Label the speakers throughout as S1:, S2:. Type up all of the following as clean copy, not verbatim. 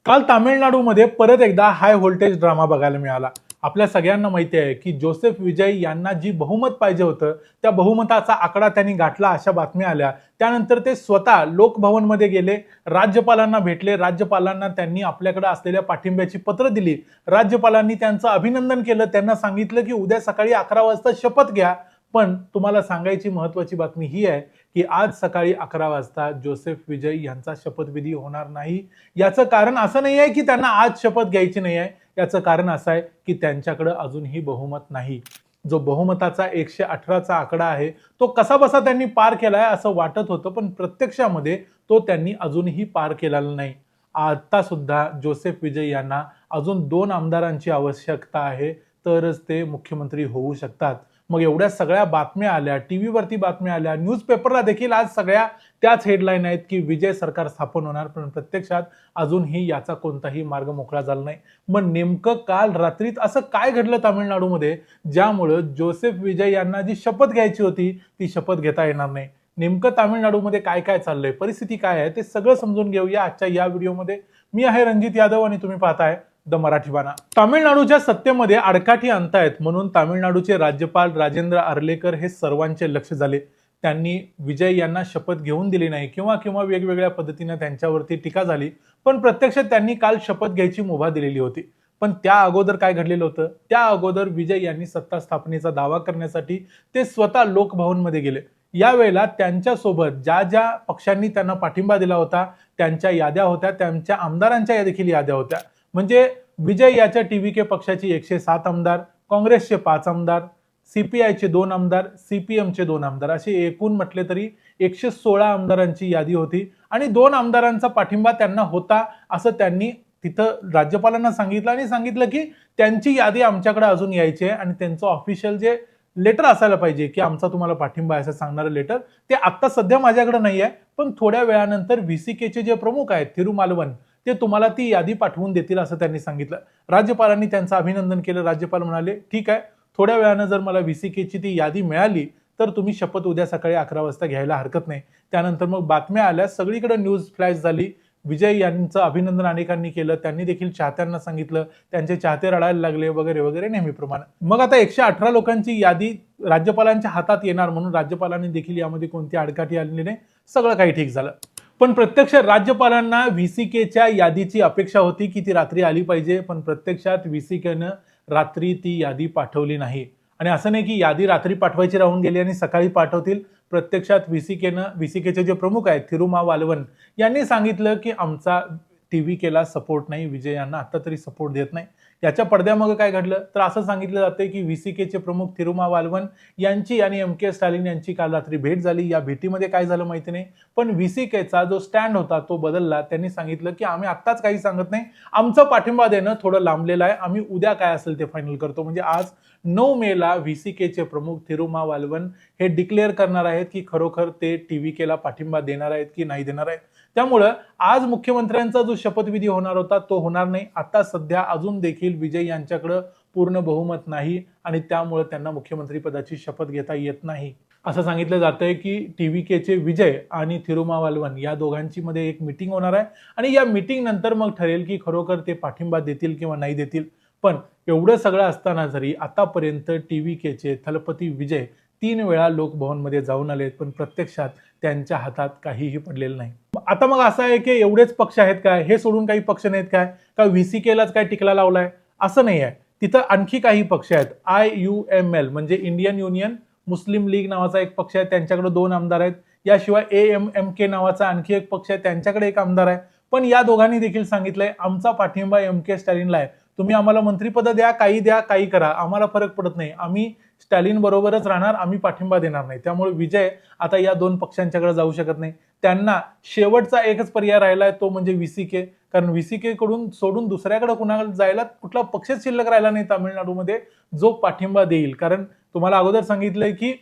S1: काल तामिळनाडूमध्ये परत एकदा हाय व्होल्टेज ड्रामा बघायला मिळाला। आपल्या सगळ्यांना माहिती आहे की जोसेफ विजय यांना जी बहुमत पाहिजे होतं त्या बहुमताचा आकडा त्यांनी गाठला अशा बातम्या आल्या। त्यानंतर ते स्वतः लोकभवनमध्ये गेले, राज्यपालांना भेटले, राज्यपालांना त्यांनी आपल्याकडे असलेल्या पाठिंब्याची पत्र दिली, राज्यपालांनी त्यांचं अभिनंदन केलं, त्यांना सांगितलं की उद्या सकाळी 11 वाजता शपथ घ्या। पण तुम्हाला सांगायची महत्त्वाची बातमी ही आहे की आज सकाळी 11 वाजता जोसेफ विजय यांचा शपथविधी होणार नाही। याचं कारण असं नाही आहे की त्यांना आज शपथ घ्यायची नाही आहे, याचं कारण असं आहे की त्यांच्याकडे अजूनही बहुमत नाही। जो बहुमताचा 118चा आकडा आहे तो कसाबसा त्यांनी पार केलाय असं वाटत होतं, पण प्रत्यक्षामध्ये तो त्यांनी अजूनही पार केलेला नाही। आता सुद्धा जोसेफ विजय यांना अजून 2 आमदारांची आवश्यकता आहे, तरच ते मुख्यमंत्री होऊ शकतात। मग एवढ्या सगळ्या बातम्या आल्या, टीव्हीवरती बातम्या आल्या, न्यूजपेपरला देखील आज सगळ्या त्याच हेडलाईन आहेत की विजय सरकार स्थापन होणार, पण प्रत्यक्षात अजूनही याचा कोणताही मार्ग मोकळा झाला नाही। मग नेमकं काल रात्रीत असं काय घडलं तामिळनाडूमध्ये ज्यामुळे जोसेफ विजय यांना जी शपथ घ्यायची होती ती शपथ घेता येणार नाही? नेमकं तामिळनाडूमध्ये काय काय चाललंय, परिस्थिती काय आहे, ते सगळं समजून घेऊया आजच्या या व्हिडिओमध्ये। मी आहे रणजित यादव आणि तुम्ही पाहताय द मराठी बाणा। तामिळनाडूच्या सत्तेमध्ये आडकाठी आणतायत म्हणून तामिळनाडूचे राज्यपाल राजेंद्र आर्लेकर हे सर्वांचे लक्ष झाले। त्यांनी विजय यांना शपथ घेऊन दिली नाही किंवा किंवा वेगवेगळ्या पद्धतीने त्यांच्यावरती टीका झाली, पण प्रत्यक्षात त्यांनी काल शपथ घ्यायची मुभा दिलेली होती। पण त्या अगोदर काय घडलेलं होतं? त्या अगोदर विजय यांनी सत्ता स्थापनेचा दावा करण्यासाठी ते स्वतः लोकभवनमध्ये गेले। यावेळेला त्यांच्यासोबत ज्या ज्या पक्षांनी त्यांना पाठिंबा दिला होता त्यांच्या याद्या होत्या, त्यांच्या आमदारांच्या देखील याद्या होत्या। म्हणजे विजय याच्या टीव्हीके पक्षाची 107 आमदार, काँग्रेसचे 5 आमदार, सीपीआयचे 2 आमदार, सीपीएमचे 2 आमदार, असे एकूण म्हटले तरी 116 आमदारांची यादी होती आणि 2 आमदारांचा पाठिंबा त्यांना होता असं त्यांनी तिथं राज्यपालांना सांगितलं आणि सांगितलं की त्यांची यादी आमच्याकडे अजून यायची आहे आणि त्यांचं ऑफिशियल जे लेटर असायला पाहिजे की आमचा तुम्हाला पाठिंबा आहे असं सांगणारं लेटर, ते आता सध्या माझ्याकडे नाही आहे, पण थोड्या वेळानंतर व्हीसीकेचे जे प्रमुख आहेत थिरुमालवन ते तुम्हाला ती यादी पाठवून देतील असं त्यांनी सांगितलं। राज्यपालांनी त्यांचं अभिनंदन केलं। राज्यपाल म्हणाले ठीक आहे, थोड्या वेळानं जर मला व्हीसीकेची ती यादी मिळाली तर तुम्ही शपथ उद्या सकाळी 11 वाजता घ्यायला हरकत नाही। त्यानंतर मग बातम्या आल्या, सगळीकडे न्यूज फ्लॅश झाली। विजय यांचं अभिनंदन अनेकांनी केलं, त्यांनी देखील चाहत्यांना सांगितलं, त्यांचे चाहते रडायला लागले वगैरे वगैरे नेहमीप्रमाणे। मग आता 118 लोकांची यादी राज्यपालांच्या हातात येणार म्हणून राज्यपालांनी देखील यामध्ये कोणती आडकाठी आलेली नाही, सगळं काही ठीक झालं। पण प्रत्यक्ष राज्यपालांना व्हीसीकेच्या यादीची अपेक्षा होती की ती रात्री आली पाहिजे, पण प्रत्यक्षात व्हीसीकेनं रात्री ती यादी पाठवली नाही। आणि असं नाही की यादी रात्री पाठवायची राहून गेली आणि सकाळी पाठवतील। प्रत्यक्षात व्हीसीकेचे जे प्रमुख आहेत थिरुमावालवन यांनी सांगितलं की आमचा टीव्हीकेला सपोर्ट नाही, विजय यांना आता तरी सपोर्ट देत नाही। याच्या पडद्यामागे काय घडलं तर असं सांगितलं जाते की व्हीसीकेचे प्रमुख थिरुमावालवन यांची आणि एम.के. स्टॅलिन यांची काल रात्री भेट झाली। या भेटीमध्ये काय झालं माहिती नाही, पण व्हीसीकेचा जो स्टँड होता तो बदलला। त्यांनी सांगितलं की आम्ही आत्ताच काही सांगत नाही, आमचं पाठिंबा देणं थोडं लांबलेलं आहे, आम्ही उद्या काय असेल ते फायनल करतो। म्हणजे आज 9 मेला व्हीसीकेचे प्रमुख थिरुमावालवन हे डिक्लेअर करणार आहेत की खरोखर ते टीव्हीकेला पाठिंबा देणार आहेत की नाही देणार आहेत। त्यामुळे आज मुख्यमंत्र्यांचा जो शपथविधी होणार होता तो होणार नाही। आता सध्या अजून देखील विजय यांच्याकडे पूर्ण बहुमत नाही आणि त्यामुळे त्यांना मुख्यमंत्री पदाची शपथ घेता येत नाही। असं सांगितलं जातंय की टीव्हीकेचे विजय आणि थिरुमावालवन या दोघांची मध्ये एक मीटिंग होणार आहे आणि या मीटिंग नंतर मग ठरेल की खरोखर ते पाठिंबा देतील किंवा नाही देतील। पण एवढं सगळं असताना जरी आतापर्यंत टीव्हीकेचे थलपती विजय 3 वेळा लोकभवनमध्ये जाऊन आलेत, पण प्रत्यक्षात त्यांच्या हातात काहीही पडलेलं नाही। आता मग असं आहे की एवढेच पक्ष आहेत काय, हे सोडून काही पक्ष नाहीत काय, का व्हीसीकेलाच काय टिकला लावलाय? असं नाही आहे, तिथं आणखी काही पक्ष आहेत। IUML म्हणजे इंडियन युनियन मुस्लिम लीग नावाचा एक पक्ष आहे, त्यांच्याकडे 2 आमदार आहेत। याशिवाय AMMK नावाचा आणखी एक पक्ष आहे, त्यांच्याकडे 1 आमदार आहे। पण या दोघांनी देखील सांगितलंय आमचा पाठिंबा एम.के. स्टॅलिनला आहे, तुम्ही आम्हाला मंत्रिपद द्या, काही करा, आम्हाला फरक पडत नाही, आम्ही स्टॅलिन बरोबरच राहणार, आम्ही पाठिंबा देणार नाही। त्यामुळे विजय आता या 2 पक्षांच्याकडे जाऊ शकत नाही। त्यांना शेवटचा एकच पर्याय राहिलाय तो म्हणजे व्हीसीके, कारण व्हीसीके कडून सोडून दुसऱ्याकडे कुणाला जायला कुठला पक्षच शिल्लक राहिला नाही तामिळनाडूमध्ये जो पाठिंबा देईल। कारण तुम्हाला अगोदर सांगितलंय की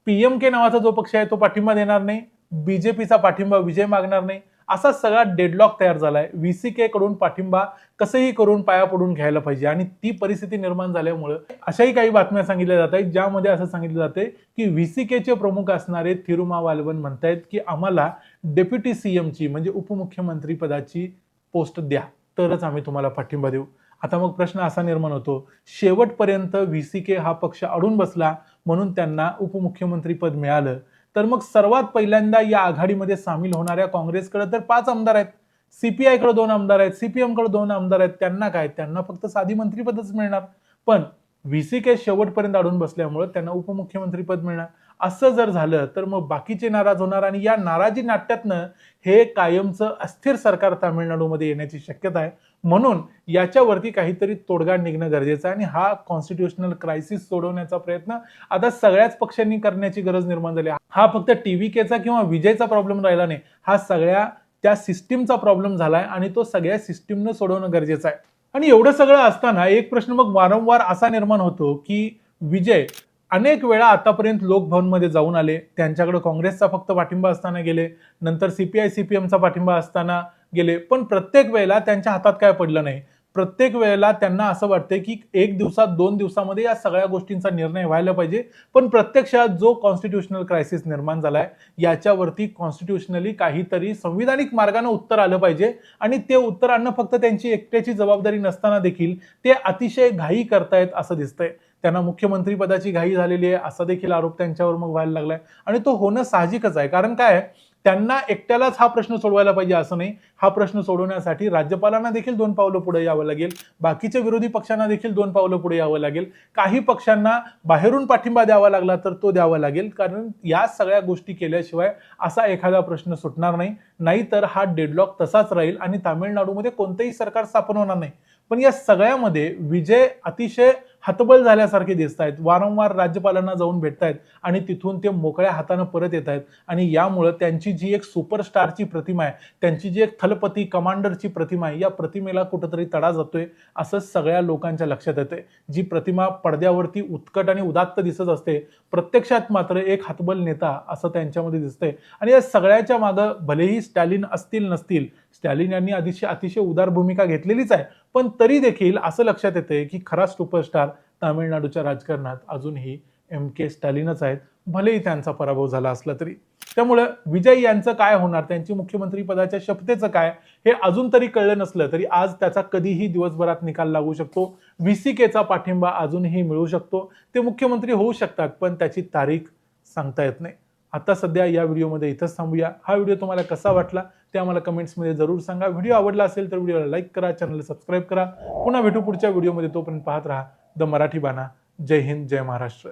S1: PMK नावाचा जो पक्ष आहे तो पाठिंबा देणार नाही, बीजेपीचा पाठिंबा विजय मागणार नाही, असा सगळा डेडलॉक तयार झालाय। व्हीसीके कडून पाठिंबा कसंही करून पाया पडून घ्यायला पाहिजे आणि ती परिस्थिती निर्माण झाल्यामुळे अशाही काही बातम्या सांगितल्या जात आहेत ज्यामध्ये असं सांगितलं जाते की व्हीसीकेचे प्रमुख असणारे थिरुमावालवन म्हणतायत की आम्हाला डेप्युटी सीएमची म्हणजे उपमुख्यमंत्री पदाची पोस्ट द्या। तरच आम्ही तुम्हाला पाठिंबा देऊ. आता मग प्रश्न असा निर्माण होतो, शेवटपर्यंत व्हीसीके हा पक्ष अडून बसला म्हणून त्यांना उपमुख्यमंत्री पद मिळालं. तर मग सर्वात पहिल्यांदा या आघाडीमध्ये सामील होणाऱ्या काँग्रेसकडे तर 5 आमदार आहेत. सीपीआयकडे 2 आमदार आहेत, सीपीएमकडे 2 आमदार आहेत. त्यांना काय? त्यांना फक्त साधी मंत्रिपदच मिळणार. पण व्हीसीके शेवटपर्यंत अडून बसल्यामुळे त्यांना उपमुख्यमंत्रीपद मिळणार. असं जर झालं तर मग बाकीचे नाराज होणार आणि या नाराजी नाट्यातनं हे कायमचं अस्थिर सरकार तामिळनाडूमध्ये येण्याची शक्यता आहे. म्हणून याच्यावरती काहीतरी तोडगा निघणं गरजेचं आहे आणि हा कॉन्स्टिट्युशनल क्रायसिस सोडवण्याचा प्रयत्न आता सगळ्याच पक्षांनी करण्याची गरज निर्माण झाली. हा फक्त टीव्हीकेचा किंवा विजयचा प्रॉब्लेम राहिला नाही, हा सगळ्या त्या सिस्टीमचा प्रॉब्लेम झालाय आणि तो सगळ्या सिस्टीमनं सोडवणं गरजेचं आहे. आणि एवढं सगळं असताना एक प्रश्न मग वारंवार असा निर्माण होतो की विजय अनेक वेळा आतापर्यंत लोकभवनमध्ये जाऊन आले, त्यांच्याकडे काँग्रेसचा फक्त पाठिंबा असताना गेले, नंतर सीपीआय सीपीएमचा पाठिंबा असताना गेले, पण प्रत्येक वेळेला त्यांच्या हातात काय पडलं नाही. प्रत्येक वेळेला त्यांना असं वाटतंय की 1 दिवसात 2 दिवसामध्ये या सगळ्या गोष्टींचा निर्णय व्हायला पाहिजे. पण प्रत्यक्षात जो कॉन्स्टिट्युशनल क्रायसिस निर्माण झालाय याच्यावरती कॉन्स्टिट्युशनली काहीतरी संविधानिक मार्गाने उत्तर आलं पाहिजे आणि ते उत्तर आणणं फक्त त्यांची एकट्याची जबाबदारी नसताना देखील ते अतिशय घाई करतायत असं दिसतंय. त्यांना मुख्यमंत्री पदाची घाई झालेली आहे असा देखील आरोप त्यांच्यावर मग व्हायला लागलाय आणि तो होणं साहजिकच आहे. कारण काय, त्यांना एकट्यालाच हा प्रश्न सोडवायला पाहिजे असं नाही. हा प्रश्न सोडवण्यासाठी राज्यपालांना देखील 2 पावलं पुढे यावं लागेल, बाकीच्या विरोधी पक्षांना देखील 2 पावलं पुढे यावं लागेल. काही पक्षांना बाहेरून पाठिंबा द्यावा लागला तर तो द्यावा लागेल, कारण या सगळ्या गोष्टी केल्याशिवाय असा एखादा प्रश्न सुटणार नाही. नाहीतर हा डेडलॉक तसाच राहील आणि तामिळनाडूमध्ये कोणतेही सरकार स्थापन होणार नाही. पण या सगळ्यामध्ये विजय अतिशय हतबल झाल्यासारखे दिसत आहेत. वारंवार राज्यपालांना जाऊन भेटतायत आणि तिथून ते मोकळ्या हाताने परत येत आहेत आणि यामुळे त्यांची जी एक सुपरस्टारची प्रतिमा आहे, त्यांची जी एक थलपती कमांडरची प्रतिमा आहे, या प्रतिमेला कुठेतरी तडा जातोय असं सगळ्या लोकांच्या लक्षात येतंय. जी प्रतिमा पडद्यावरती उत्कट आणि उदात्त दिसत असते, प्रत्यक्षात मात्र एक हतबल नेता असं त्यांच्यामध्ये दिसतंय. आणि या सगळ्याच्या मागं भलेही स्टॅलिन असतील नसतील, स्टॅलिन यांनी अतिशय उदार भूमिका घेतलेलीच आहे, पण तरी देखील असं लक्षात येतंय की खरा सुपरस्टार तामिळनाडूच्या राजकारणात अजूनही के स्टॅलिनच आहेत, भलेही त्यांचा पराभव झाला असला तरी. त्यामुळे विजय यांचं काय होणार, त्यांची मुख्यमंत्री पदाच्या शपथेचं काय, हे अजून तरी कळलं नसलं तरी आज त्याचा कधीही दिवसभरात निकाल लागू शकतो. व्हीसीकेचा पाठिंबा अजूनही मिळू शकतो, ते मुख्यमंत्री होऊ शकतात, पण त्याची तारीख सांगता येत नाही. आता सध्या या व्हिडिओमध्ये इथंच थांबूया. हा व्हिडिओ तुम्हाला कसा वाटला ते आम्हाला कमेंट्समध्ये जरूर सांगा. व्हिडिओ आवडला असेल तर व्हिडिओला लाईक करा, चॅनलला सबस्क्राईब करा. पुन्हा भेटू पुढच्या व्हिडिओमध्ये. तोपर्यंत पाहत राहा द मराठी बाणा. जय हिंद, जय महाराष्ट्र.